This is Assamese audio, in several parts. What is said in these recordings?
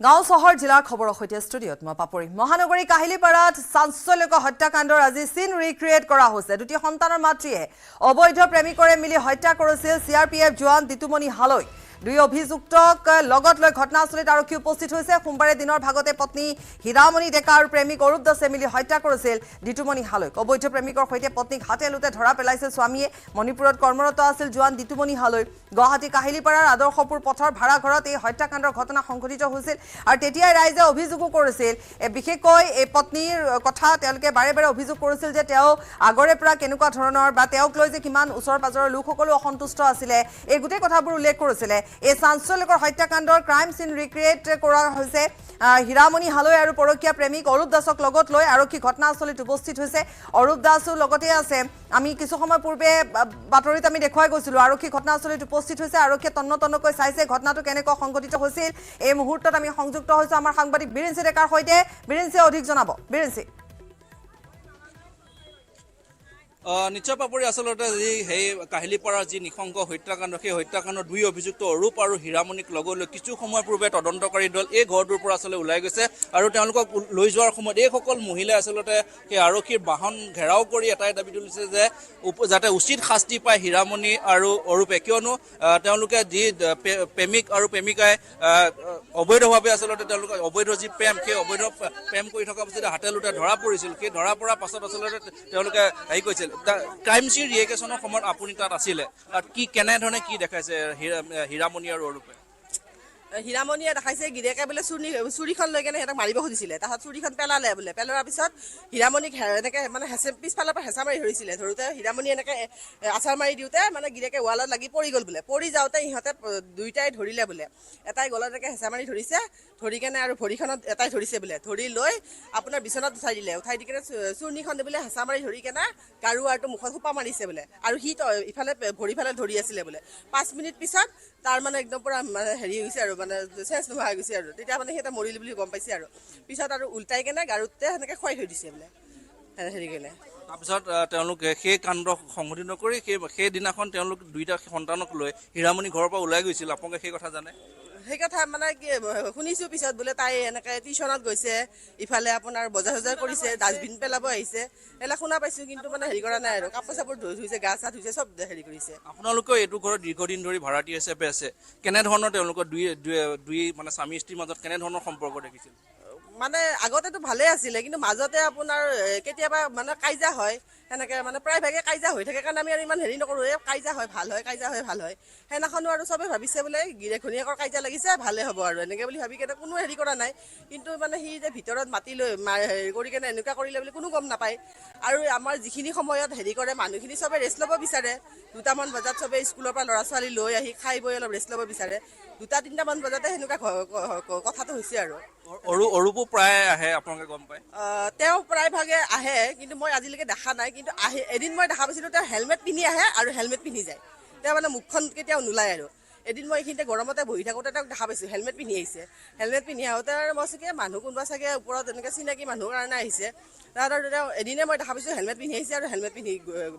গাঁও চহৰ জিলাৰ খবৰৰ সৈতে ষ্টুডিঅ'ত মই পাপৰি মহানগৰী কাহিলীপাৰাত চাঞ্চল্যকৰ হত্যাকাণ্ডৰ আজি সিন ৰিক্ৰিয়েট কৰা হৈছে দুটি সন্তানৰ মাতৃয়ে অবৈধ প্ৰেমিকৰে মিলি হত্যা কৰিছিল CRPF জোৱান দিতুমণি হালৈ দুই অভিযুক্তক লগত লৈ ঘটনাস্থলীত আৰক্ষী উপস্থিত হৈছে সোমবাৰে দিনৰ ভাগতে পত্নী হীৰামণি ডেকা আৰু প্ৰেমিক অৰূপ দাসে মিলি হত্যা কৰিছিল দিতুমণি হালৈক অবৈধ প্ৰেমিকৰ সৈতে পত্নীক হাতে লুতে ধৰা পেলাইছিল স্বামীয়ে মণিপুৰত কৰ্মৰত আছিল জোৱান দিতুমণি হালৈ গুৱাহাটী কাহিলীপাৰাৰ আদৰ্শপুৰ পথৰ ভাড়া ঘৰত এই হত্যাকাণ্ডৰ ঘটনা সংঘটিত হৈছিল আৰু তেতিয়াই ৰাইজে অভিযোগ কৰিছিল বিশেষকৈ এই পত্নীৰ কথা তেওঁলোকে বাৰে বাৰে অভিযোগ কৰিছিল যে তেওঁ আগৰে পৰা কেনেকুৱা ধৰণৰ বা তেওঁক লৈ যে কিমান ওচৰ পাজৰৰ লোকসকলো অসন্তুষ্ট আছিল এই গোটেই কথাবোৰ উল্লেখ কৰিছিল এই চাঞ্চল্যকৰ হত্যাকাণ্ডৰ ক্ৰাইম সিন ৰিক্ৰিয়েট কৰা হৈছে হীৰামণি হালৈ আৰু পৰকীয়া প্ৰেমিক অৰূপ দাসক লগত লৈ আৰক্ষী ঘটনাস্থলীত উপস্থিত হৈছে অৰূপ দাসও লগতে আছে আমি কিছু সময় পূৰ্বে বাতৰিত আমি দেখুৱাই গৈছিলো আৰক্ষী ঘটনাস্থলীত উপস্থিত হৈছে আৰক্ষীয়ে তন্নতন্নকৈ চাইছে ঘটনাটো কেনেকৈ সংঘটিত হৈছিল এই মুহূৰ্তত আমি সংযুক্ত হৈছো আমাৰ সাংবাদিক বীৰেঞ্চি ডেকাৰ সৈতে বীৰেঞ্চিয়ে অধিক জনাব বীৰেঞ্চি নিশ্চয় পাপৰি আচলতে যি সেই কাহিলীপাৰাৰ যি নিশংক হত্যাকাণ্ড সেই হত্যাকাণ্ডৰ দুই অভিযুক্ত অৰূপ আৰু হীৰামণিক লগত লৈ কিছু সময় পূৰ্বে তদন্তকাৰী দল এই ঘৰটোৰ পৰা আচলতে ওলাই গৈছে আৰু তেওঁলোকক লৈ যোৱাৰ সময়ত এইসকল মহিলাই আচলতে সেই আৰক্ষীৰ বাহন ঘেৰাও কৰি এটাই দাবী তুলিছে যে যাতে উচিত শাস্তি পায় হীৰামণি আৰু অৰূপে কিয়নো তেওঁলোকে যি প্ৰেমিক আৰু প্ৰেমিকাই অবৈধভাৱে আচলতে তেওঁলোকে অবৈধ যি প্ৰেম সেই অবৈধ প্ৰেম কৰি থকা পাছতে হাতে লোতে ধৰা পৰিছিল সেই ধৰা পৰাৰ পাছত আচলতে তেওঁলোকে হেৰি কৰিছিল ক্ৰাইম সিন ৰিয়েকেশ্যনৰ সময়ত আপুনি তাত আছিলে কি কেনেধৰণে কি দেখাইছে হীৰামণি আৰু অৰূপে হীৰামণিয়ে দেখাইছে গিৰিয়েকে বোলে চুৰিখন লৈ কেনে সিহঁতক মাৰিব খুজিছিলে তাৰপিছত চুৰিখন পেলালে বোলে পেলোৱাৰ পিছত হীৰামণিক এনেকৈ মানে পিছফালৰ পৰা হেঁচা মাৰি ধৰিছিলে ধৰোঁতে হীৰামণি এনেকৈ আচাৰ মাৰি দিওঁতে মানে গিৰিয়েকে ৱালত লাগি পৰি গ'ল বোলে পৰি যাওঁতে ইহঁতে দুয়োটাই ধৰিলে বোলে এটাই গলত এনেকৈ হেঁচা মাৰি ধৰিছে ধৰি কেনে আৰু ভৰিখনত এটাই ধৰিছে বোলে ধৰি লৈ আপোনাৰ বিচনাত উঠাই দি কেনে চূৰ্ণিখন বোলে হেঁচা মাৰি ধৰি কেনে গাৰু আৰটো মুখত সোপা মাৰিছে বোলে আৰু সি ইফালে ভৰিফালে ধৰি আছিলে বোলে 5 মিনিট পিছত তাৰ মানে একদম পূৰা মানে হেৰি হৈছে আৰু মানে চেঞ্চ নোহোৱা হৈ গৈছে আৰু তেতিয়া মানে সিহঁতে মৰিল বুলি গম পাইছে আৰু পিছত আৰু উল্টাই কেনে গাৰুতে সেনেকৈ খুৱাই থৈ দিছে বোলে হেৰি কেনে তাৰপিছত তেওঁলোকে সেই কাণ্ড সংঘটিত কৰি সেইদিনাখন তেওঁলোক দুইটা সন্তানক লৈ হীৰামণি ঘৰৰ পৰা ওলাই গৈছিল আপোনালোকে সেই কথা জানে সেই কথা মানে কি শুনিছোঁ পিছত বোলে তাই এনেকৈ টিউশ্যনত গৈছে ইফালে আপোনাৰ বজাৰ চজাৰ কৰিছে ডাষ্টবিন পেলাব আহিছে এইবিলাক শুনা পাইছোঁ কিন্তু মানে হেৰি কৰা নাই আৰু কাপোৰ চাপোৰ ধুইছে গা চা ধুইছে চব হেৰি কৰিছে আপোনালোকেও এইটো ঘৰত দীৰ্ঘদিন ধৰি ভাড়াটী হিচাপে আছে কেনেধৰণৰ তেওঁলোকৰ দুই মানে স্বামী স্ত্ৰীৰ মাজত কেনেধৰণৰ সম্পৰ্ক দেখিছিল মানে আগতেতো ভালে আছিলে কিন্তু মাজতে আপোনাৰ কেতিয়াবা মানে কাজিয়া হয় সেনেকৈ মানে প্ৰায়ভাগে কাজিয়া হৈ থাকে কাৰণে আমি আৰু ইমান হেৰি নকৰোঁ এই কাজিয়া হয় ভাল হয় কাজিয়া হয় ভাল হয় সেইদিনাখনো আৰু চবে ভাবিছে বোলে গিৰিয়েক ঘৈণীয়েকৰ কাজিয়া লাগিছে ভালে হ'ব আৰু এনেকৈ বুলি ভাবি কেনে কোনো হেৰি কৰা নাই কিন্তু মানে সি যে ভিতৰত মাতি লৈ হেৰি কৰি কেনে এনেকুৱা কৰিলে বুলি কোনো গম নাপায় আৰু আমাৰ যিখিনি সময়ত হেৰি কৰে মানুহখিনি চবে ৰেষ্ট ল'ব বিচাৰে 2টামান বজাত চবে স্কুলৰ পৰা ল'ৰা ছোৱালী লৈ আহি খাই বৈ অলপ ৰেষ্ট ল'ব বিচাৰে 2-3টামান বজাতে সেনেকুৱা কথাটো হৈছে আৰু অৰূপো প্ৰায় আহে আপোনালোকে গম পায় তেওঁ প্ৰায়ভাগে আহে কিন্তু মই আজিলৈকে দেখা নাই কিন্তু এদিন মই দেখা পাইছিলোঁ তেওঁ হেলমেট পিন্ধি আহে আৰু হেলমেট পিন্ধি যায় তেওঁ মানে মুখখন কেতিয়াও নোলায় আৰু এদিন মই এইখিনিতে গৰমতে বহি থাকোঁতে তেওঁক দেখা পাইছোঁ হেলমেট পিন্ধি আহিছে হেলমেট পিন্ধি আহোঁতে আৰু মই চাগে মানুহ কোনোবা চাগে ওপৰত এনেকৈ চিনাকি মানুহৰ কাৰণে আহিছে তাৰপিছত তেওঁ এদিনে মই দেখা পাইছোঁ হেলমেট পিন্ধি আহিছে আৰু হেলমেট পিন্ধি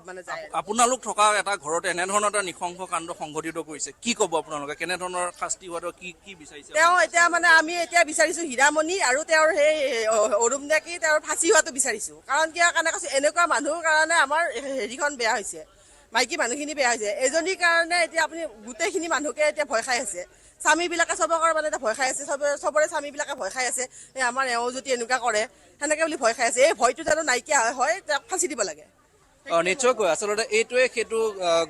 মানে যায় আপোনালোক থকা এটা ঘৰত এনেধৰণৰ এটা নৃশংস কাণ্ড সংঘটিত কৰিছে কি ক'ব আপোনালোকে কেনেধৰণৰ শাস্তি হোৱাটো কি বিচাৰিছে তেওঁ এতিয়া মানে আমি এতিয়া বিচাৰিছোঁ হীৰামণি আৰু তেওঁৰ সেই অৰূপ নেকি তেওঁৰ ফাঁচি হোৱাটো বিচাৰিছোঁ কাৰণ কিয় কাৰণে কৈছোঁ এনেকুৱা মানুহৰ কাৰণে আমাৰ হেৰিখন বেয়া হৈছে মাইকী মানুহখিনি বেয়া হৈছে এজনীৰ কাৰণে এতিয়া আপুনি গোটেইখিনি মানুহকে এতিয়া ভয় খাই আছে স্বামীবিলাকে চবকৰ মানে এতিয়া ভয় খাই আছে চবৰে স্বামীবিলাকে ভয় খাই আছে এই আমাৰ এওঁ যদি এনেকুৱা কৰে সেনেকৈ বুলি ভয় খাই আছে এই ভয়টো জানো নাইকিয়া হয় তেওঁক ফাঁচি দিব লাগে নিশ্চয়কৈ আচলতে এইটোৱে সেইটো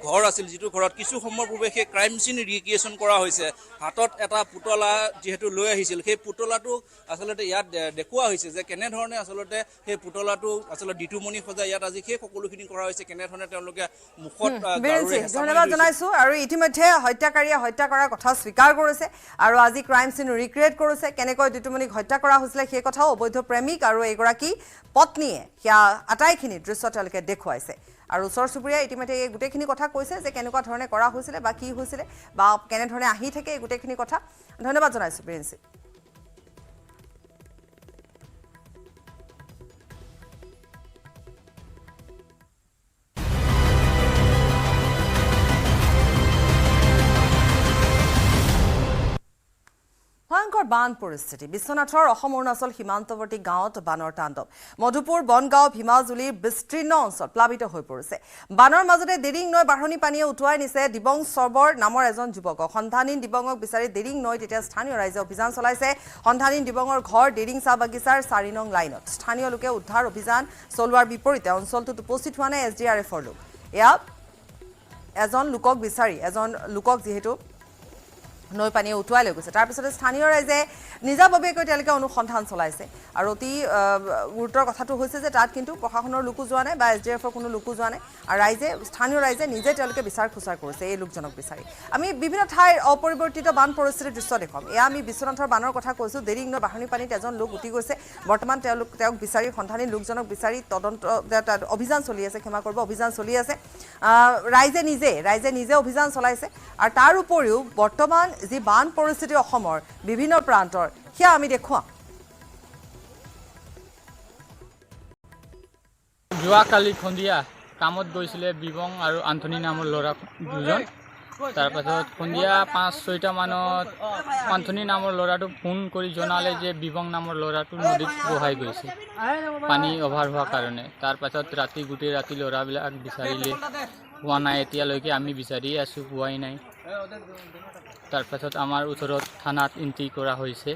ঘৰ আছিল যিটো ঘৰত কিছু সময়ৰ পূৰ্বে সেই ক্ৰাইম সিন ৰিক্ৰিয়েশ্যন কৰা হৈছে হাতত এটা পুতলা যিহেতু লৈ আহিছিল সেই পুতলাটো আচলতে ইয়াত দেখুওৱা হৈছে যে কেনেধৰণে আচলতে সেই পুতলাটো আচলতে দিতুমণি সজাই ইয়াত আজি সেই সকলোখিনি কৰা হৈছে কেনেধৰণে তেওঁলোকে মুখত ধন্যবাদ জনাইছোঁ আৰু ইতিমধ্যে হত্যাকাৰীয়ে হত্যা কৰাৰ কথা স্বীকাৰ কৰিছে আৰু আজি ক্ৰাইম সিন ৰিক্ৰিয়েট কৰিছে কেনেকৈ দিতুমণিক হত্যা কৰা হৈছিলে সেই কথাও অবৈধ প্ৰেমিক আৰু এগৰাকী পত্নীয়ে সেয়া আটাইখিনি দৃশ্য তেওঁলোকে দেখুৱাইছে আৰু ওচৰ চুবুৰীয়া ইতিমধ্যে এই গোটেইখিনি কথা কৈছে যে কেনেকুৱা ধৰণে কৰা হৈছিলে বা কি হৈছিলে বা কেনেধৰণে আহি থাকে এই গোটেইখিনি কথা ধন্যবাদ জনাইছোঁ বীৰেঞ্চি ভয়ংকৰ ভয়ংকৰ বান পৰিস্থিতি বিশ্বনাথৰ অসম অৰুণাচল সীমান্তৱৰ্তী গাঁৱত বানৰ তাণ্ডৱ মধুপুৰ বনগাঁও ভীমাজুলিৰ বিস্তীৰ্ণ অঞ্চল প্লাবিত হৈ পৰিছে বানৰ মাজতে দেৰিং নৈ বাঢ়নি পানীয়ে উটুৱাই নিছে দিবং সৰ্বৰ নামৰ এজন যুৱকক সন্ধানহীন দিবঙক বিচাৰি দেৰিং নৈত এতিয়া স্থানীয় ৰাইজে অভিযান চলাইছে সন্ধানহীন দিবঙৰ ঘৰ দেৰিং চাহ বাগিচাৰ 4 নং লাইনত স্থানীয় লোকে উদ্ধাৰ অভিযান চলোৱাৰ বিপৰীতে অঞ্চলটোত উপস্থিত হোৱা নাই SDRFৰ লোক এয়া এজন লোকক যিহেতু নৈ পানীয়ে উটুৱাই লৈ গৈছে তাৰ পিছতে স্থানীয় ৰাইজে নিজাববীয়াকৈ তেওঁলোকে অনুসন্ধান চলাইছে আৰু অতি গুৰুতৰ কথাটো হৈছে যে তাত কিন্তু প্ৰশাসনৰ লোকো যোৱা নাই বা SDRFৰ কোনো লোকো যোৱা নাই আৰু স্থানীয় ৰাইজে নিজে তেওঁলোকে বিচাৰ খোচাৰ কৰিছে এই লোকজনক বিচাৰি আমি বিভিন্ন ঠাইৰ অপৰিৱৰ্তিত বান পৰিস্থিতিৰ দৃশ্য দেখুৱাম এয়া আমি বিশ্বনাথৰ বানৰ কথা কৈছোঁ দেৰিং নৈ বাঢ়নি পানীত এজন লোক উটি গৈছে বৰ্তমান তেওঁক বিচাৰি সন্ধানী লোকজনক বিচাৰি তদন্ত অভিযান চলি আছে অভিযান চলি আছে ৰাইজে নিজে অভিযান চলাইছে আৰু তাৰ উপৰিও বৰ্তমান যি বান পৰিস্থিতি অসমৰ বিভিন্ন প্ৰান্তৰ সেয়া আমি দেখুৱাম যোৱাকালি সন্ধিয়া কামত গৈছিলে বিবং আৰু আন্থনী নামৰ ল'ৰা দুজন তাৰপাছত সন্ধিয়া 5-6টা মানত আন্থনী নামৰ ল'ৰাটো ফোন কৰি জনালে যে বিবং নামৰ ল'ৰাটো নদীত বহাই গৈছে পানী অভাৰ হোৱাৰ কাৰণে তাৰপাছত গোটেই ৰাতি ল'ৰাবিলাক বিচাৰিলে পোৱা নাই এতিয়ালৈকে আমি বিচাৰিয়ে আছোঁ পোৱাই নাই তাৰপাছত আমাৰ ওচৰত থানাত এন্ট্ৰি কৰা হৈছে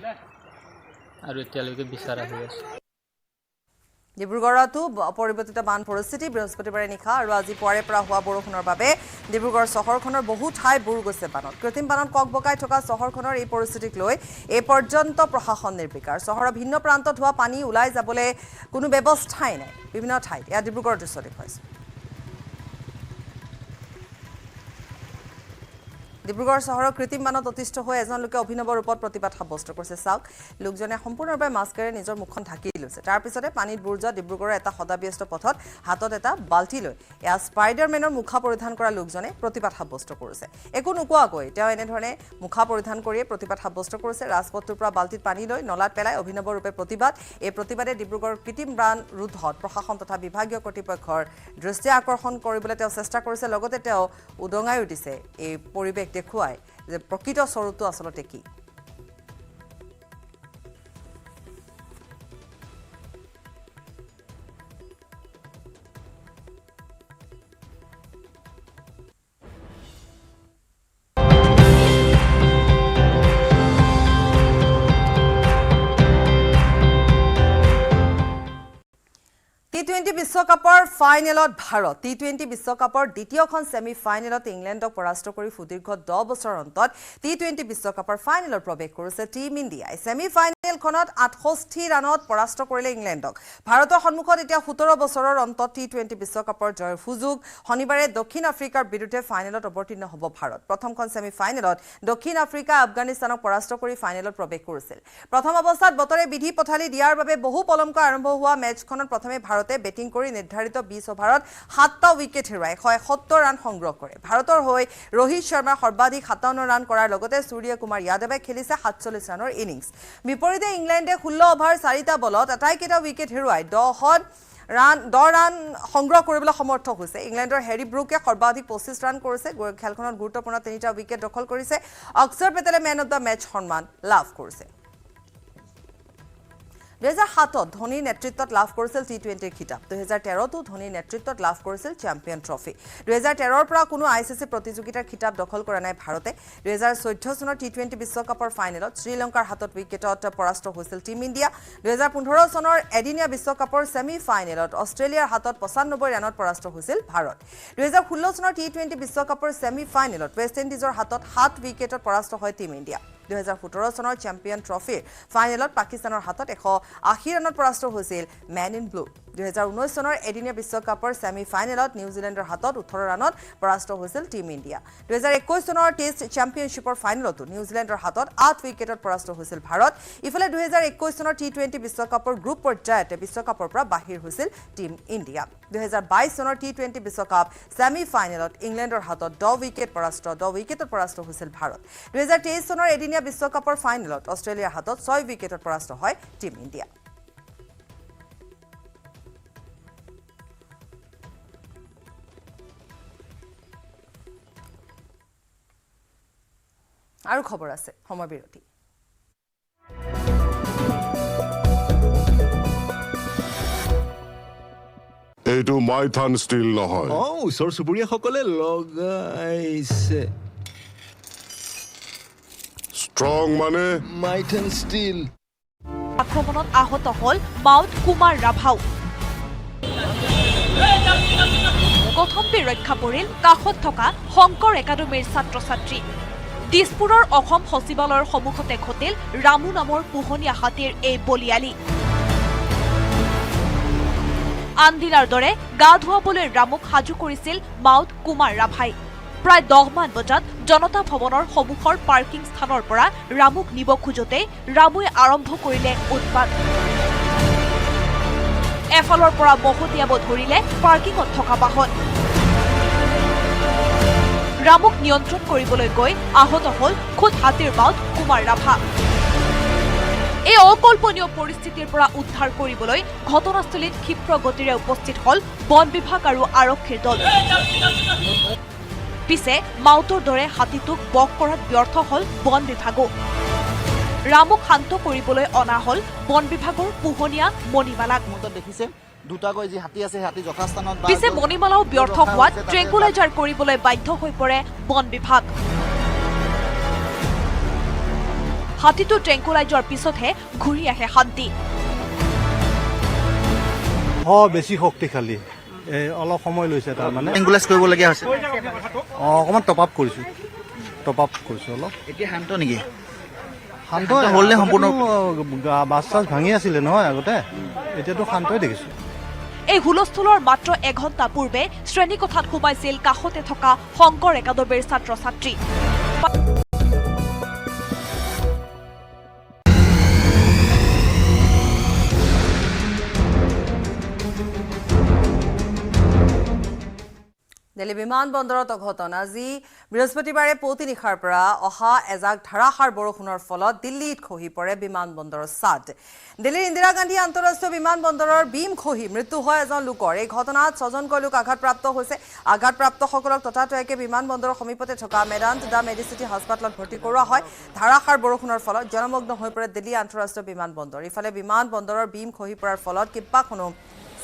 আৰু এতিয়ালৈকে বিচাৰা হৈ আছে ডিব্ৰুগড়তো অপৰিৱৰ্তিত বান পৰিস্থিতি বৃহস্পতিবাৰে নিশা আৰু আজি পুৱাৰে পৰা হোৱা বৰষুণৰ বাবে ডিব্ৰুগড় চহৰখনৰ বহু ঠাই বুৰ গৈছে বানত কৃত্ৰিম বানত ককবকাই থকা চহৰখনৰ এই পৰিস্থিতিক লৈ এই পৰ্যন্ত প্ৰশাসন নিৰ্বিকাৰ চহৰৰ ভিন্ন প্ৰান্তত হোৱা পানী ওলাই যাবলৈ কোনো ব্যৱস্থাই নাই বিভিন্ন ঠাইত এয়া ডিব্ৰুগড়ৰ দৃশ্য দেখুৱাইছে ডিব্ৰুগড় চহৰৰ কৃত্ৰিম বানত অতিষ্ঠ হৈ এজন লোকে অভিনৱ ৰূপত প্ৰতিবাদ সাব্যস্ত কৰিছে চাওক লোকজনে সম্পূৰ্ণৰূপে মাস্কেৰে নিজৰ মুখখন ঢাকি লৈছে তাৰ পিছতে পানীত বুৰ যোৱা ডিব্ৰুগড়ৰ এটা সদাব্যস্ত পথত হাতত এটা বাল্টি লৈ এয়া স্পাইডাৰমেনৰ মুখা পৰিধান কৰা লোকজনে প্ৰতিবাদ সাব্যস্ত কৰিছে একো নোকোৱাকৈ তেওঁ এনেধৰণে মুখা পৰিধান কৰিয়ে প্ৰতিবাদ সাব্যস্ত কৰিছে ৰাজপথটোৰ পৰা বাল্টিত পানী লৈ নলাত পেলাই অভিনৱ ৰূপে প্ৰতিবাদ এই প্ৰতিবাদে ডিব্ৰুগড়ৰ কৃত্ৰিম বান ৰোধত প্ৰশাসন তথা বিভাগীয় কৰ্তৃপক্ষৰ দৃষ্টি আকৰ্ষণ কৰিবলৈ তেওঁ চেষ্টা কৰিছে লগতে তেওঁ উদঙাই উঠিছে এই পৰিৱেশ দেখুৱাই যে প্ৰকৃত স্বৰূপটো আচলতে কি T20 বিশ্বকাপৰ ফাইনেলত ভাৰত T20 বিশ্বকাপৰ দ্বিতীয়খন সেমি ফাইনেলত ইংলেণ্ডক পৰাস্ত কৰি সুদীৰ্ঘ 10 বছৰৰ অন্তত T20 বিশ্বকাপৰ ফাইনেলত প্ৰৱেশ কৰিছে টিম ইণ্ডিয়াই সেমি ফাইনেলখনত 68 ৰানত পৰাস্ত কৰিলে ইংলেণ্ডক ভাৰতৰ সন্মুখত এতিয়া 17 বছৰৰ অন্তত T20 বিশ্বকাপৰ জয়ৰ সুযোগ শনিবাৰে দক্ষিণ আফ্ৰিকাৰ বিৰুদ্ধে ফাইনেলত অৱতীৰ্ণ হ'ব ভাৰত প্ৰথমখন সেমি ফাইনেলত দক্ষিণ আফ্ৰিকা আফগানিস্তানক পৰাস্ত কৰি ফাইনেলত প্ৰৱেশ কৰিছিল প্ৰথম অৱস্থাত বতৰে বিধি পথালি দিয়াৰ বাবে বহু পলমকৈ আৰম্ভ হোৱা মেচখনত প্ৰথমে ভাৰতে বেটিং কৰি নিৰ্ধাৰিত 20 অভাৰত 7টা উইকেট হেৰুৱাই 170 ৰান সংগ্ৰহ কৰে ভাৰতৰ হৈ ৰোহিত শৰ্মা সৰ্বাধিক 57 ৰান কৰাৰ লগতে সূৰ্য কুমাৰ যাদৱে খেলিছে 47 ৰানৰ ইনিংছ বিপৰীতে ইংলেণ্ডে 16 অভাৰ 4টা বলত আটাইকেইটা উইকেট হেৰুৱাই 10 ৰান সংগ্ৰহ কৰিবলৈ সমৰ্থ হৈছে ইংলেণ্ডৰ হেৰি ব্ৰুকে সৰ্বাধিক 25 ৰান কৰিছে খেলখনত গুৰুত্বপূৰ্ণ 3টা উইকেট দখল কৰিছে অক্ষৰ পেটেলে মেন অফ দ্য মেচ সন্মান লাভ কৰিছে 2007ত ধোনীৰ নেতৃত্বত লাভ কৰিছিল T20 খিতাপ 2013তো ধোনীৰ নেতৃত্বত লাভ কৰিছিল চেম্পিয়ন ট্ৰফি 2013ৰ পৰা কোনো ICC প্ৰতিযোগিতাৰ খিতাপ দখল কৰা নাই ভাৰতে 2014 চনৰ T20 বিশ্বকাপৰ ফাইনেলত শ্ৰীলংকাৰ হাতত উইকেটত পৰাস্ত হৈছিল টিম ইণ্ডিয়া 2015 চনৰ এদিনীয়া বিশ্বকাপৰ সেমি ফাইনেলত অষ্ট্ৰেলিয়াৰ হাতত 95 ৰানত পৰাস্ত হৈছিল ভাৰত 2016 চনৰ T20 বিশ্বকাপৰ সেমি ফাইনেলত ৱেষ্ট ইণ্ডিজৰ হাতত 7 উইকেটত পৰাস্ত হয় টিম ইণ্ডিয়া 2017 চনৰ চেম্পিয়ন ট্ৰফিৰ ফাইনেলত পাকিস্তানৰ হাতত 180 ৰানত পৰাস্ত হৈছিল মেন ইন ব্লু 2019 চনৰ এদিনীয়া বিশ্বকাপৰ সেমি ফাইনেলত নিউজিলেণ্ডৰ হাতত 18 ৰানত পৰাস্ত হৈছিল টিম ইণ্ডিয়া 2021 চনৰ টেষ্ট চেম্পিয়নশ্বিপৰ ফাইনেলতো নিউজিলেণ্ডৰ হাতত 8 উইকেটত পৰাস্ত হৈছিল ভাৰত ইফালে 2021 চনৰ T20 বিশ্বকাপৰ গ্ৰুপ পৰ্যায়ত বিশ্বকাপৰ পৰা বাহিৰ হৈছিল টিম ইণ্ডিয়া 2022 চনৰ T20 বিশ্বকাপ সেমি ফাইনেলত ইংলেণ্ডৰ হাতত 10 উইকেটত পৰাস্ত হৈছিল ভাৰত 2023 চনৰ এদিনীয়া বিশ্বকাপৰ ফাইনেলত অষ্ট্ৰেলিয়াৰ হাতত 6 উইকেটত পৰাস্ত হয় টিম ইণ্ডিয়া আৰু খবৰ আছে সময় বিৰতি এইটো মাইথান ষ্টীল নহয়। ওচৰ চুবুৰীয়াসকলে লগাইছে ষ্ট্ৰং মানে মাইথান ষ্টীল। আক্ৰমণত আহত হল মাউত কুমাৰ ৰাভাও। কথম্পি ৰক্ষা পৰিল কাষত থকা শংকৰ একাডেমীৰ ছাত্ৰ ছাত্ৰী। দিছপুৰৰ অসম সচিবালয়ৰ সন্মুখতে ঘটিল ৰামু নামৰ পোহনীয়া হাতীৰ এই বলিয়ালি। আন দিনাৰ দৰে গা ধুৱাবলৈ ৰামুক সাজু কৰিছিল মাউত কুমাৰ ৰাভাই। প্ৰায় 10 মান বজাত জনতা ভৱনৰ সন্মুখৰ পাৰ্কিং স্থানৰ পৰা ৰামুক নিব খোজোতে ৰামুৱে আৰম্ভ কৰিলে উৎপাত। এফালৰ পৰা মহতিয়াব ধৰিলে পাৰ্কিঙত থকা বাহন। ৰামুক নিয়ন্ত্ৰণ কৰিবলৈ গৈ আহত হল খুদ হাতীৰ মাউত কুমাৰ ৰাভা। এই অকল্পনীয় পৰিস্থিতিৰ পৰা উদ্ধাৰ কৰিবলৈ ঘটনাস্থলীত ক্ষিপ্ৰ গতিৰে উপস্থিত হল বন বিভাগ আৰু আৰক্ষীৰ দল। পিছে মাউতৰ দৰে হাতীটোক বশ কৰাত ব্যৰ্থ হল বন বিভাগো। ৰামুক শান্ত কৰিবলৈ অনা হল বন বিভাগৰ পোহনীয়া মণিমালাক। দেখিছে দুটাকৈ যি হাতী আছে হাতী যথাস্থানত। পিছে মণিমালাও ব্যৰ্থ হোৱাত ট্ৰেংকুলাইজাৰ কৰিবলৈ বাধ্য হৈ পৰে বন বিভাগ। হাতীটো ট্ৰেংকুলাইজাৰ পিছতহে ঘূৰি আহে শান্তি। বেছি শক্তিশালী অলপ সময় লৈছে তাৰমানে এংগুলাইজ কৰিবলগীয়া হৈছে। অকণমান টপ আপ কৰিছোঁ অলপ। এতিয়া শান্ত নেকি? শান্ত হ'ল নে সম্পূৰ্ণ? বাছ চাছ ভাঙি আছিলে নহয় আগতে, এতিয়াতো শান্তই দেখিছোঁ। এই হুলস্থুলৰ মাত্ৰ এঘণ্টা পূৰ্বে শ্ৰেণীকোঠাত সোমাইছিল কাষতে থকা শংকৰ একাডেমীৰ ছাত্ৰ ছাত্ৰী। দিল্লী বিমানবন্দৰত অঘটন। আজি বৃহস্পতিবাৰে পুৱতি নিশাৰ পৰা অহা এজাক ধাৰাসাৰ বৰষুণৰ ফলত দিল্লীত খহি পৰে বিমানবন্দৰৰ ছাদ। দিল্লীৰ ইন্দিৰা গান্ধী আন্তঃৰাষ্ট্ৰীয় বিমানবন্দৰৰ বীম খহি মৃত্যু হয় এজন লোকৰ। এই ঘটনাত 6জনকৈ লোক আঘাতপ্ৰাপ্ত হৈছে। আঘাতপ্ৰাপ্তসকলক ততাতৈয়াকৈ বিমানবন্দৰৰ সমীপতে থকা মেদান্ত দ্য মেডিচিটি হাস্পাতালত ভৰ্তি কৰোৱা হয়। ধাৰাসাৰ বৰষুণৰ ফলত জলমগ্ন হৈ পৰে দিল্লী আন্তঃৰাষ্ট্ৰীয় বিমানবন্দৰ। ইফালে বিমানবন্দৰৰ বীম খহি পৰাৰ ফলত কেইবাখনো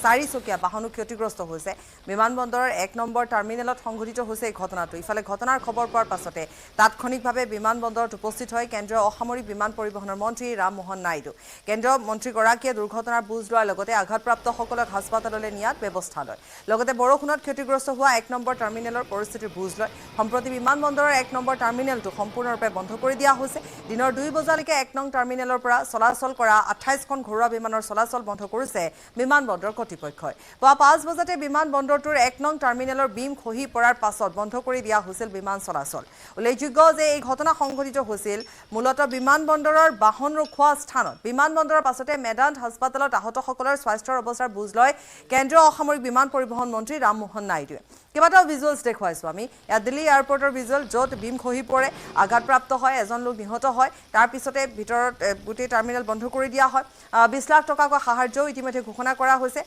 4চকীয়া বাহনো ক্ষতিগ্ৰস্ত হৈছে। বিমানবন্দৰৰ 1 নম্বৰ টাৰ্মিনেলত সংঘটিত হৈছে এই ঘটনাটো। ইফালে ঘটনাৰ খবৰ পোৱাৰ পাছতে তাৎক্ষণিকভাৱে বিমানবন্দৰত উপস্থিত হয় কেন্দ্ৰীয় অসামৰিক বিমান পৰিবহণৰ মন্ত্ৰী ৰামমোহন নাইডু। কেন্দ্ৰীয় মন্ত্ৰীগৰাকীয়ে দুৰ্ঘটনাৰ বুজ লোৱাৰ লগতে আঘাতপ্ৰাপ্তসকলক হাস্পাতাললৈ নিয়াত ব্যৱস্থা লয়। লগতে বৰষুণত ক্ষতিগ্ৰস্ত হোৱা 1 নম্বৰ টাৰ্মিনেলৰ পৰিস্থিতিৰ বুজ লয়। সম্প্ৰতি বিমানবন্দৰৰ 1 নম্বৰ টাৰ্মিনেলটো সম্পূৰ্ণৰূপে বন্ধ কৰি দিয়া হৈছে। দিনৰ 2 বজালৈকে 1 নং টাৰ্মিনেলৰ পৰা চলাচল কৰা 28খন ঘৰুৱা বিমানৰ চলাচল বন্ধ কৰিছে বিমানবন্দৰ কৰ্তৃপক্ষই। পুৱা 5 বজাতে বিমানবন্দৰটোৰ 1 নং টাৰ্মিনেলৰ বীম খহি পৰাৰ পাছত বন্ধ কৰি দিয়া হৈছিল বিমান চলাচল। উল্লেখযোগ্য যে এই ঘটনা সংঘটিত হৈছিল মূলতঃ বিমানবন্দৰৰ বাহন ৰখোৱা স্থানত। বিমানবন্দৰৰ পাছতে মেদান্ত হাস্পাতালত আহতসকলৰ স্বাস্থ্যৰ অৱস্থাৰ বুজ লয় কেন্দ্ৰীয় অসামৰিক বিমান পৰিবহণ মন্ত্ৰী ৰামমোহন নাইডুৱে। কেইবাটাও ভিজুৱেলছ দেখুৱাইছোঁ আমি। ইয়াত দিল্লী এয়াৰপৰ্টৰ ভিজুৱেল, য'ত বীম খহি পৰে, আঘাতপ্ৰাপ্ত হয়, এজন লোক নিহত হয়। তাৰ পিছতে ভিতৰত গোটেই টাৰ্মিনেল বন্ধ কৰি দিয়া হয়। 20 লাখ টকাকৈ সাহায্যও ইতিমধ্যে ঘোষণা কৰা হৈছে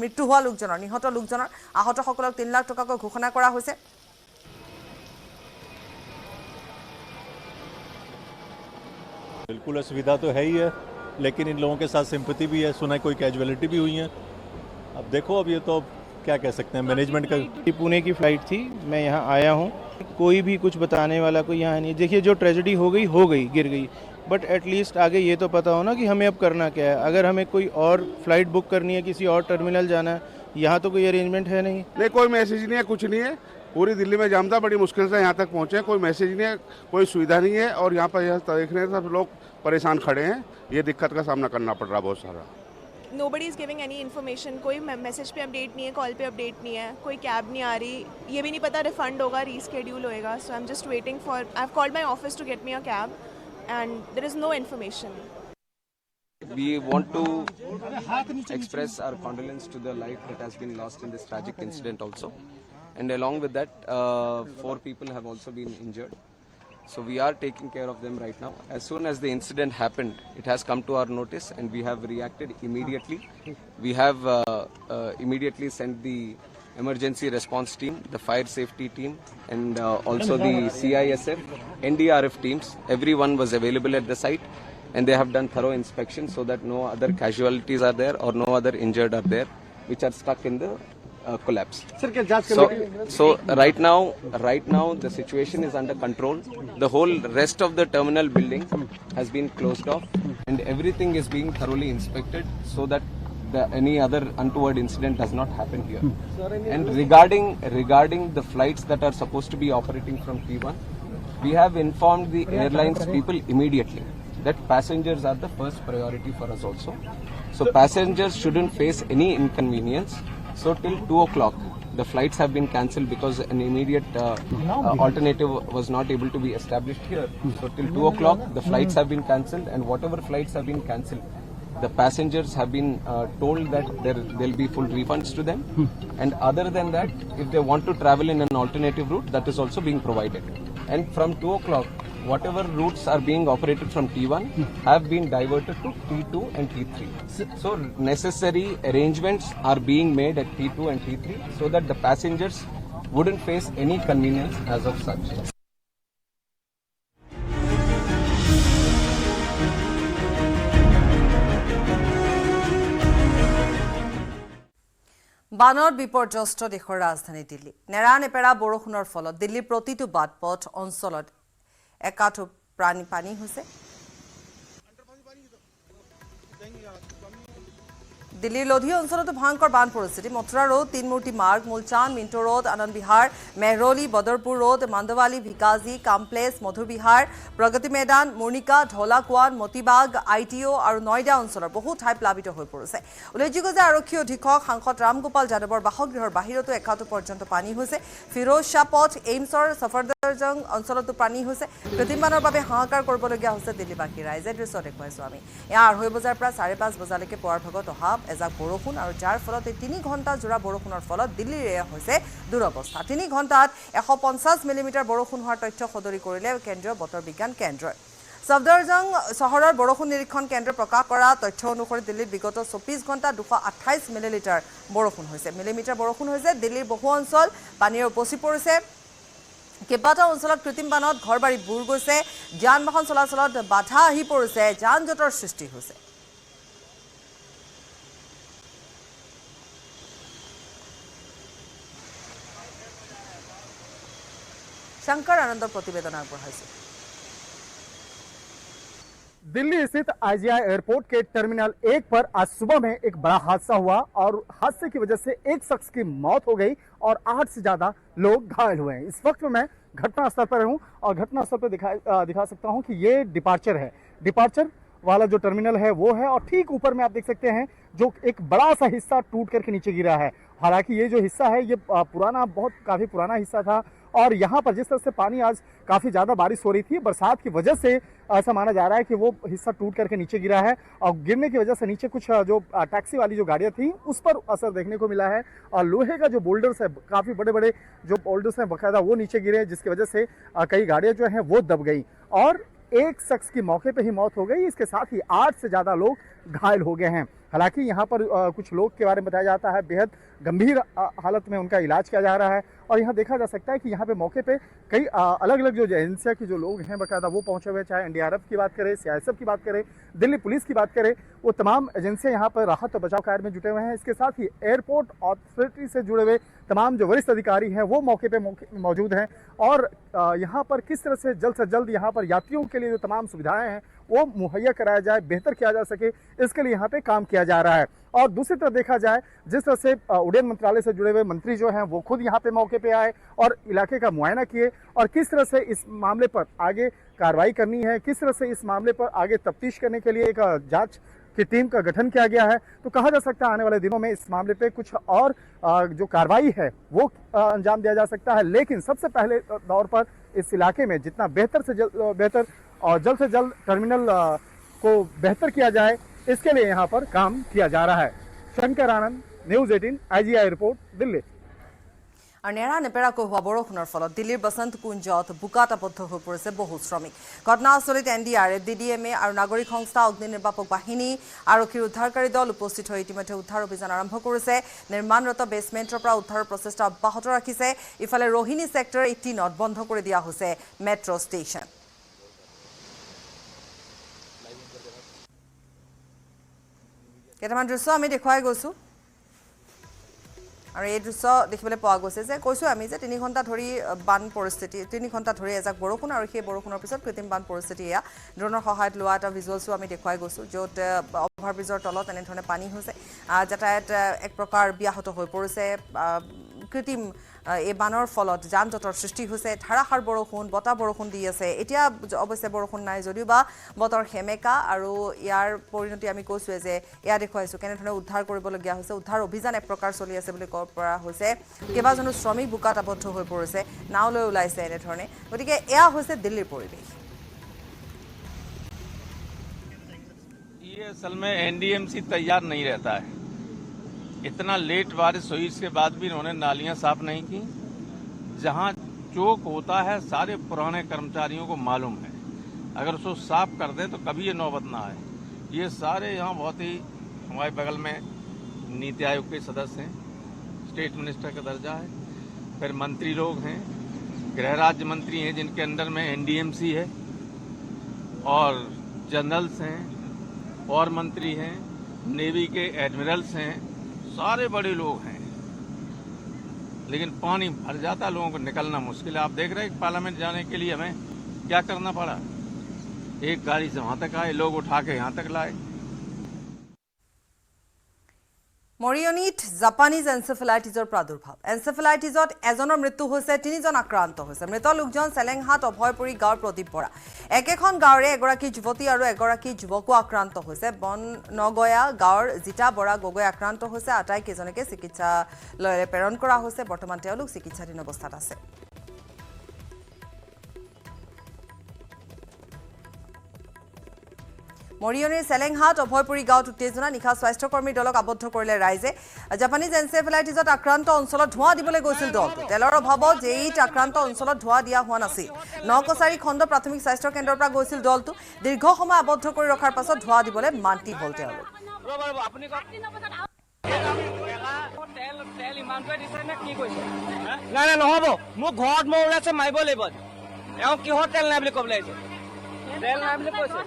মৃত্যু হোৱা লোকজনৰ, নিহত লোকজনৰ। আহতসকলক 3 লাখ টকাকৈ ঘোষণা কৰা হৈছে। बिल्कुल असुविधा तो है ही है, लेकिन इन लोगों के साथ सिंपैथी भी है। सुना है कोई कैजुअलिटी भी हुई है। अब देखो, अब ये तो क्या कह सकते हैं, मैनेजमेंट का। पुणे की फ़्लाइट थी, मैं यहाँ आया हूँ। कोई भी कुछ बताने वाला कोई यहाँ नहीं। देखिए, जो ट्रेजेडी हो गई, गिर गई, बट एटलीस्ट आगे ये तो पता हो ना कि हमें अब करना क्या है। अगर हमें कोई और फ्लाइट बुक करनी है, किसी और टर्मिनल जाना है, यहाँ तो कोई अरेंजमेंट है नहीं। कोई मैसेज नहीं है, कुछ नहीं है। पूरी दिल्ली में जाम था, बड़ी मुश्किल से यहाँ तक पहुँचे। कोई मैसेज नहीं है, कोई सुविधा नहीं है, और यहाँ पर देख रहे हैं सब लोग परेशान खड़े हैं। ये दिक्कत का सामना करना पड़ रहा बहुत सारा। Nobody is giving any information. कोई मैसेज पे अपडेट नहीं है, कॉल पे अपडेट नहीं है, कोई कैब नहीं आ रही, ये भी नहीं पता रिफंड होगा, रीस्केड्यूल होएगा. So I'm just waiting for. I've called my office to get me a cab, and there is no information. We want to express our condolence to the life that has been lost in this tragic incident also, and along with that, 4 people have also been injured. So we are taking care of them right now. As soon as the incident happened, it has come to our notice and we have reacted immediately. We have immediately sent the emergency response team, the fire safety team, and also the CISF, NDRF teams. Everyone was available at the site and they have done thorough inspection so that no other casualties are there or no other injured are there which are stuck in the collapse. So right now the situation is under control. The whole rest of the terminal building has been closed off, and everything is being thoroughly inspected so that any other untoward incident does not happen here. And regarding the flights that are supposed to be operating from T1, we have informed the airlines people immediately that passengers are the first priority for us also. So passengers shouldn't face any inconvenience. So till 2 o'clock, the flights have been cancelled because an immediate alternative was not able to be established here. So till 2 o'clock, the flights have been cancelled, and whatever flights have been cancelled, the passengers have been told that there'll be full refunds to them. And other than that, if they want to travel in an alternative route, that is also being provided. And from 2 o'clock, whatever routes are being operated from T1 have been diverted to T2 and T3. So necessary arrangements are being made at T2 and T3 so that the passengers wouldn't face any convenience as of such. বানৰ বিপৰ্যস্ত দেশৰ ৰাজধানী দিল্লী নেৰা নেপেৰা বৰষুণৰ ফলত দিল্লীৰ প্ৰতিটো বাটপথ অঞ্চলত একাঠো পানী হৈছে দিল্লীৰ লোধি অঞ্চলতো ভয়ংকৰ বান পৰিস্থিতি মথুৰা ৰোড তিনমূৰ্তি মাৰ্গ মুলচান Minto road Anand Vihar Mehrauli Badarpur road মান্দৱালী Bikaji complex মধুৰ বিহাৰ প্ৰগতি ময়দান মুৰ্নিকা ঢলাকুৱান মতিবাগ আইটিঅ আৰু নয়ডা অঞ্চলৰ বহু ঠাই প্লাবিত হৈ পৰিছে উল্লেখযোগ্য যে আৰক্ষী অধীক্ষক সাংসদ ৰামগোপাল যাদৱৰ বাসগৃহৰ বাহিৰতো একাঠো পৰ্যন্ত পানী হৈছে ফিৰোজ শ্বাহ পথ এইমছৰ সফৰদৰজং অঞ্চলতো পানী হৈছে কৃত্ৰিমবানৰ বাবে হাহাকাৰ কৰিবলগীয়া হৈছে দিল্লীবাসী ৰাইজে দৃশ্য দেখুৱাইছো আমি এয়া 2:30 বজাৰ পৰা 5:30 বজালৈকে পুৱাৰ ভাগত অহা এজাক বৰষুণ আৰু যাৰ ফলত 3 ঘণ্টা জোৰা বৰষুণৰ ফলত দিল্লীৰ এয়া হৈছে দুৰৱস্থা 3 ঘণ্টাত 150 মিলিমিটাৰ বৰষুণ হোৱাৰ তথ্য সদৰি কৰিলে কেন্দ্ৰীয় বতৰ বিজ্ঞান কেন্দ্ৰই সফদৰজং চহৰৰ বৰষুণ নিৰীক্ষণ কেন্দ্ৰ প্ৰকাশ কৰা তথ্য অনুসৰি দিল্লীত বিগত 24 ঘণ্টা 228 মিলিমিটাৰ বৰষুণ হৈছে দিল্লীৰ বহু অঞ্চল পানীৰে উপচি পৰিছে কেইবাটাও অঞ্চলত কৃত্ৰিম বানত ঘৰবাৰী বুৰ গৈছে যান বাহন চলাচলত বাধা আহি পৰিছে যান জঁটৰ সৃষ্টি হৈছে शंकर आनंद प्रतिवेदन आगबढ़ाइছে दिल्ली स्थित आईजीआई एयरपोर्ट के टर्मिनल 1 पर आज सुबह में एक बड़ा हादसा हुआ और हादसे की वजह से एक शख्स की मौत हो गई और 8 से ज्यादा लोग घायल हुए हैं। इस वक्त मैं घटनास्थल पर हूं और घटनास्थल पर दिखा सकता हूं कि ये डिपार्चर वाला जो टर्मिनल है वो है और ठीक ऊपर में आप देख सकते हैं जो एक बड़ा सा हिस्सा टूट करके नीचे गिरा है। हालांकि ये जो हिस्सा है ये काफी पुराना हिस्सा था और यहाँ पर जिस तरह से पानी आज काफी ज्यादा बारिश हो रही थी बरसात की वजह से ऐसा माना जा रहा है कि वो हिस्सा टूट करके नीचे गिरा है और गिरने की वजह से नीचे कुछ जो टैक्सी वाली जो गाड़ियां थी उस पर असर देखने को मिला है और लोहे का जो बोल्डर्स है काफी बड़े बड़े जो बोल्डर्स हैं बकायदा वो नीचे गिरे जिसकी वजह से कई गाड़ियां जो हैं वो दब गई और एक शख्स की मौके पे ही मौत हो गई। इसके साथ ही 8 से ज्यादा लोग घायल हो गए हैं। हालांकि यहाँ पर कुछ लोग के बारे में बताया जाता है बेहद गंभीर हालत में उनका इलाज किया जा रहा है और यहाँ देखा जा सकता है कि यहाँ पे मौके पे कई अलग अलग जो एजेंसियाँ के जो लोग हैं बकायदा वो पहुंचे हुए चाहे एनडीआरएफ की बात करें सीआईएसएफ की बात करें दिल्ली पुलिस की बात करें वो तमाम एजेंसियाँ यहाँ पर राहत और बचाव कार्य में जुटे हुए हैं। इसके साथ ही एयरपोर्ट अथॉरिटी से जुड़े हुए तमाम जो वरिष्ठ अधिकारी हैं वो मौके पे मौजूद हैं और यहाँ पर किस तरह से जल्द यहाँ पर यात्रियों के लिए जो तमाम सुविधाएं हैं वो मुहैया कराया जाए बेहतर किया जा सके इसके लिए यहाँ पे काम किया जा रहा है। और दूसरी तरफ देखा जाए जिस तरह से उड्डयन मंत्रालय से जुड़े हुए मंत्री जो हैं वो खुद यहाँ पे मौके पे आए और इलाके का मुआयना किए और किस तरह से इस मामले पर आगे कार्रवाई करनी है किस तरह से इस मामले पर आगे तफ्तीश करने के लिए एक जांच की टीम का गठन किया गया है। तो कहा जा सकता है आने वाले दिनों में इस मामले पे कुछ और जो कार्रवाई है वो अंजाम दिया जा सकता है। लेकिन सबसे पहले दौर पर इस इलाके में जितना बेहतर और जल्द से जल्द टर्मिनल को बेहतर किया जाए इसके लिए यहाँ पर काम किया जा रहा है। शंकर आनंद, न्यूज 18 आईजीआई रिपोर्ट, दिल्ली। और नेरा नेपेराको हुआ बरषुणर फलत दिल्लीर बसंत कुंजत बुकात आबद्ध हो परिছে বহু শ্রমিক। ঘটনাস্থলীত এনডিআরএফ ডিডিএমএ और नागरिक সংস্থা অগ্নি নির্বাপক বাহিনী আৰক্ষীৰ উদ্ধাৰকাৰী দল উপস্থিত হৈ ইতিমধ্যে উদ্ধাৰ অভিযান আৰম্ভ কৰিছে। নিৰ্মাণৰত বেসমেন্টৰ পৰা উদ্ধাৰৰ প্ৰচেষ্টা অব্যাহত ৰাখিছে। ইফালে रोहिणी সেক্টৰ 18ত বন্ধ কৰি দিয়া হৈছে মেট্ৰো ষ্টেচন। কেইটামান দৃশ্য আমি দেখুৱাই গৈছো আৰু এই দৃশ্য দেখিবলৈ পোৱা গৈছে যে কৈছোঁ আমি যে 3 ঘণ্টা ধৰি বান পৰিস্থিতি 3 ঘণ্টা ধৰি এজাক বৰষুণ আৰু সেই বৰষুণৰ পিছত কৃত্ৰিম বান পৰিস্থিতি এয়া ড্ৰোনৰ সহায়ত লোৱা এটা ভিজুৱেলছো আমি দেখুৱাই গৈছোঁ য'ত অভাৰব্ৰিজৰ তলত এনেধৰণে পানী হৈছে যাতায়াত এক প্ৰকাৰ ব্যাহত হৈ পৰিছে কৃত্ৰিম এই বানৰ ফলত যান জঁটৰ সৃষ্টি হৈছে ধাৰাসাৰ বৰষুণ বতাহ বৰষুণ দি আছে এতিয়া অৱশ্যে বৰষুণ নাই যদিও বা বতৰ সেমেকা আৰু ইয়াৰ পৰিণতি আমি কৈছোঁৱে যে এয়া দেখুৱাইছোঁ কেনেধৰণে উদ্ধাৰ কৰিবলগীয়া হৈছে উদ্ধাৰ অভিযান এক প্ৰকাৰ চলি আছে বুলি ক'ব পৰা হৈছে কেইবাজনো শ্ৰমিক বোকাত আবদ্ধ হৈ পৰিছে নাও লৈ ওলাইছে এনেধৰণে গতিকে এয়া হৈছে দিল্লীৰ পৰিৱেশ ये असल में एनडीएमसी तैयार नहीं रहता है इतना लेट बारिश हुई इसके बाद भी इन्होंने नालियां साफ नहीं की जहां चौक होता है सारे पुराने कर्मचारियों को मालूम है अगर उसको साफ कर दे तो कभी ये नौबत ना आए ये सारे यहाँ बहुत ही हमारे बगल में नीति आयोग के सदस्य हैं स्टेट मिनिस्टर का दर्जा है फिर मंत्री लोग हैं गृह राज्य मंत्री हैं जिनके अंडर में एनडीएमसी है और जनरल्स हैं और मंत्री हैं नेवी के एडमिरल्स हैं सारे बड़े लोग हैं लेकिन पानी भर जाता लोगों को निकलना मुश्किल है आप देख रहे हैं पार्लियामेंट जाने के लिए हमें क्या करना पड़ा एक गाड़ी से वहां तक आए लोग उठा के यहाँ तक लाए মৰিয়নীত জাপানীজ এনচেফেলাইটিছৰ প্ৰাদুৰ্ভাৱ এনচেফেলাইটিছত এজনৰ মৃত্যু হৈছে 3জন আক্ৰান্ত হৈছে মৃত লোকজন চেলেংহাট অভয়পুৰী গাঁৱৰ প্ৰদীপ বৰা একেখন গাঁৱৰে এগৰাকী যুৱতী আৰু এগৰাকী যুৱকো আক্ৰান্ত হৈছে বন নগয়া গাঁৱৰ জিতা বৰা গগৈ আক্ৰান্ত হৈছে আটাইকেইজনকে চিকিৎসালয়লৈ প্ৰেৰণ কৰা হৈছে বৰ্তমান তেওঁলোক চিকিৎসাধীন অৱস্থাত আছে মৰিয়নীৰ চেলেংহাট অভয়পুৰী গাঁৱত উত্তেজনা নিশা স্বাস্থ্যকৰ্মীৰ দলক আবদ্ধ কৰিলে ৰাইজে জাপানীজ এনচেফেলাইটিছত আক্ৰান্ত অঞ্চলত ধোঁৱা দিবলৈ গৈছিল দলটো তেলৰ অভাৱত জেইত আক্ৰান্ত অঞ্চলত ধোঁৱা দিয়া হোৱা নাছিল নকছাৰী খণ্ড প্ৰাথমিক স্বাস্থ্য কেন্দ্ৰৰ পৰা গৈছিল দলটো দীৰ্ঘ সময় আবদ্ধ কৰি ৰখাৰ পাছত ধোঁৱা দিবলৈ মান্তি হ'ল তেওঁলোক নাই নহ'ব মোক ঘৰত মই ওলাইছে মাৰিব লাগিব এওঁ কিহৰ তেল নাই বুলি ক'ব লাগিছে তেল নাই বুলি কৈছে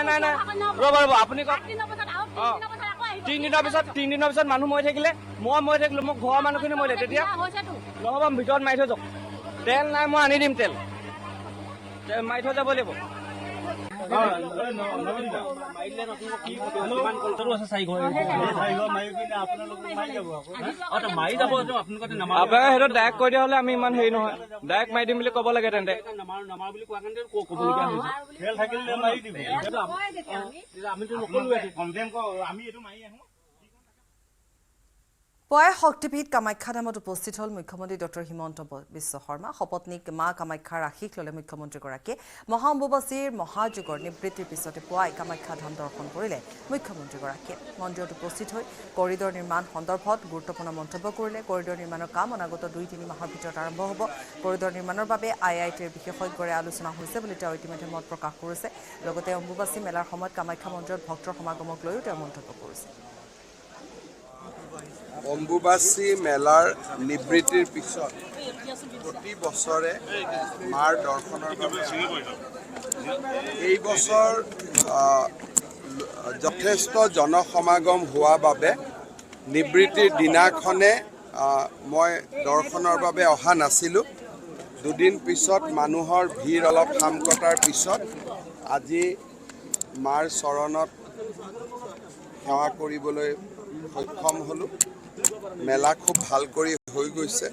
নাই ৰ'ব আপুনি কওক 3 দিনৰ পিছত মানুহ মৰি থাকিলে মই মৰি থাকিলো মোক ঘৰৰ মানুহখিনি মৰিলে তেতিয়া নহ'ব ভিতৰত মাৰি থৈ যাওক তেল নাই মই আনি দিম তেল মাৰি থৈ যাব লাগিব আপোনালোকে সেইটো ডাইৰেক্ট কৈ দিয়া হ'লে আমি ইমান হেৰি নহয় ডাইৰেক্ট মাৰি দিম বুলি ক'ব লাগে তেন্তে পুৱাই শক্তিপীঠ কামাখ্যা ধামত উপস্থিত হ'ল মুখ্যমন্ত্ৰী ডক্টৰ হিমন্ত বিশ্ব শৰ্মা শপতনিক মা কামাখ্যাৰ আশীষ ল'লে মুখ্যমন্ত্ৰীগৰাকীয়ে মহা অম্বুবাচীৰ মহাযুগৰ নিবৃত্তিৰ পিছতে পুৱাই কামাখ্যা ধাম দৰ্শন কৰিলে মুখ্যমন্ত্ৰীগৰাকীয়ে মন্দিৰত উপস্থিত হৈ কৰিডৰ নিৰ্মাণ সন্দৰ্ভত গুৰুত্বপূৰ্ণ মন্তব্য কৰিলে কৰিডৰ নিৰ্মাণৰ কাম অনাগত 2-3 মাহৰ ভিতৰত আৰম্ভ হ'ব কৰিডৰ নিৰ্মাণৰ বাবে IITৰ বিশেষজ্ঞৰে আলোচনা হৈছে বুলি তেওঁ ইতিমধ্যে মত প্ৰকাশ কৰিছে লগতে অম্বুবাচী মেলাৰ সময়ত কামাখ্যা মন্দিৰত ভক্তৰ সমাগমক লৈও তেওঁ মন্তব্য কৰিছে অম্বুবাচী মেলাৰ নিবৃত্তিৰ পিছত প্ৰতি বছৰে মাৰ দৰ্শনৰ বাবে এই বছৰ যথেষ্ট জনসমাগম হোৱা বাবে নিবৃত্তিৰ দিনাখনে মই দৰ্শনৰ বাবে অহা নাছিলোঁ দুদিন পিছত মানুহৰ ভিৰ অলপ হাম কটাৰ পিছত আজি মাৰ চৰণত সেৱা কৰিবলৈ সক্ষম হ'লোঁ মেলা খুব ভাল কৰি হৈ গৈছে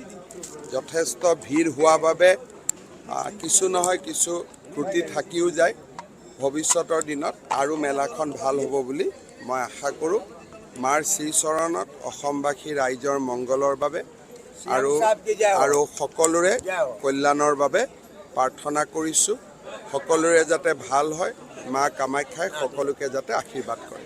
যথেষ্ট ভিৰ হোৱা বাবে কিছু নহয় কিছু ত্ৰুটি থাকিও যায় ভৱিষ্যতৰ দিনত আৰু মেলাখন ভাল হ'ব বুলি মই আশা কৰোঁ মাৰ শ্ৰীচৰণত অসমবাসী ৰাইজৰ মংগলৰ বাবে আৰু সকলোৰে কল্যাণৰ বাবে প্ৰাৰ্থনা কৰিছোঁ সকলোৰে যাতে ভাল হয় মা কামাখ্যাই সকলোকে যাতে আশীৰ্বাদ কৰে